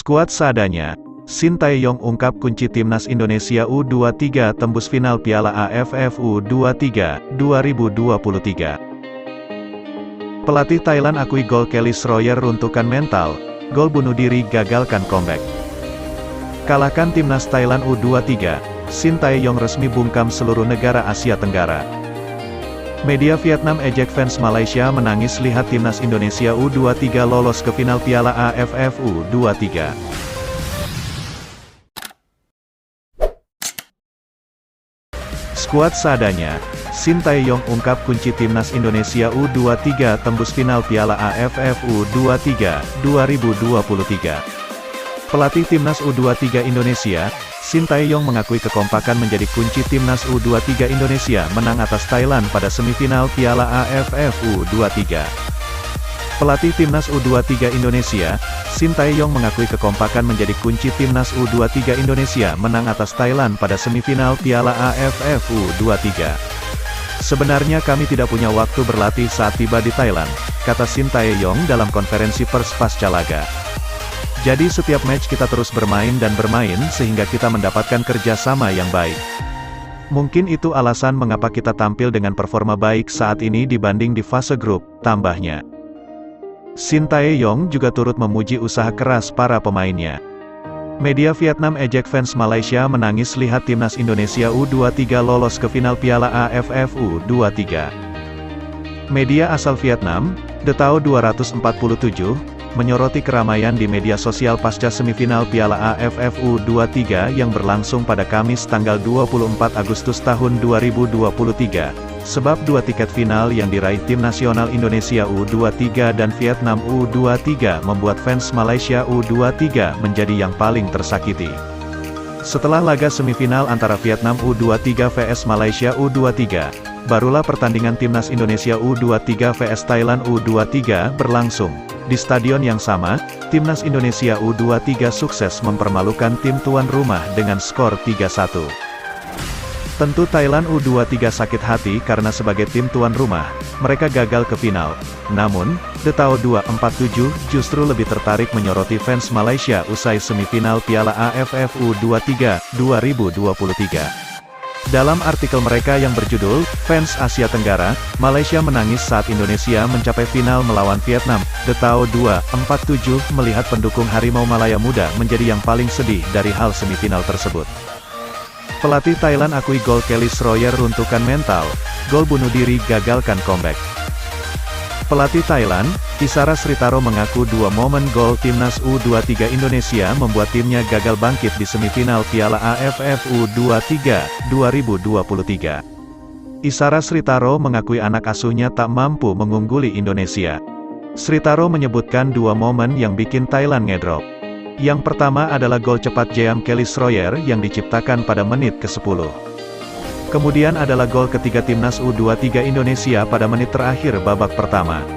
Skuad seadanya, Shin Tae-yong ungkap kunci timnas Indonesia U23 tembus final Piala AFF U23 2023. Pelatih Thailand akui gol Kelly Schroyer runtuhkan mental, gol bunuh diri gagalkan comeback. Kalahkan timnas Thailand U23, Shin Tae-yong resmi bungkam seluruh negara Asia Tenggara. Media Vietnam ejek fans Malaysia menangis lihat timnas Indonesia U23 lolos ke final Piala AFF U23. Skuad seadanya, Shin Tae-yong ungkap kunci timnas Indonesia U23 tembus final Piala AFF U23 2023. Pelatih timnas U23 Indonesia, Shin Tae-yong mengakui kekompakan menjadi kunci timnas U23 Indonesia menang atas Thailand pada semifinal Piala AFF U23. Pelatih timnas U23 Indonesia, Shin Tae-yong mengakui kekompakan menjadi kunci timnas U23 Indonesia menang atas Thailand pada semifinal Piala AFF U23. Sebenarnya kami tidak punya waktu berlatih saat tiba di Thailand, kata Shin Tae-yong dalam konferensi pers pasca laga. Jadi setiap match kita terus bermain dan bermain sehingga kita mendapatkan kerjasama yang baik. Mungkin itu alasan mengapa kita tampil dengan performa baik saat ini dibanding di fase grup, tambahnya. Shin Tae-yong juga turut memuji usaha keras para pemainnya. Media Vietnam ejek fans Malaysia menangis lihat timnas Indonesia U23 lolos ke final Piala AFF U23. Media asal Vietnam, The Tao 247, menyoroti keramaian di media sosial pasca semifinal Piala AFF U23 yang berlangsung pada Kamis tanggal 24 Agustus tahun 2023, sebab dua tiket final yang diraih tim nasional Indonesia U23 dan Vietnam U23 membuat fans Malaysia U23 menjadi yang paling tersakiti. Setelah laga semifinal antara Vietnam U23 vs Malaysia U23, barulah pertandingan timnas Indonesia U23 vs Thailand U23 berlangsung. Di stadion yang sama, timnas Indonesia U23 sukses mempermalukan tim tuan rumah dengan skor 3-1. Tentu Thailand U23 sakit hati karena sebagai tim tuan rumah, mereka gagal ke final. Namun, The Tao 247 justru lebih tertarik menyoroti fans Malaysia usai semifinal Piala AFF U23 2023. Dalam artikel mereka yang berjudul, Fans Asia Tenggara, Malaysia menangis saat Indonesia mencapai final melawan Vietnam, The Tao 247 melihat pendukung Harimau Malaya Muda menjadi yang paling sedih dari hal semifinal tersebut. Pelatih Thailand akui gol Kelly Schroyer runtuhkan mental, gol bunuh diri gagalkan comeback. Pelatih Thailand, Isara Sritaro mengaku dua momen gol timnas U23 Indonesia membuat timnya gagal bangkit di semifinal Piala AFF U23 2023. Isara Sritaro mengakui anak asuhnya tak mampu mengungguli Indonesia. Sritaro menyebutkan dua momen yang bikin Thailand ngedrop. Yang pertama adalah gol cepat Jeam Kelly Schroyer yang diciptakan pada menit ke-10. Kemudian adalah gol ketiga timnas U23 Indonesia pada menit terakhir babak pertama.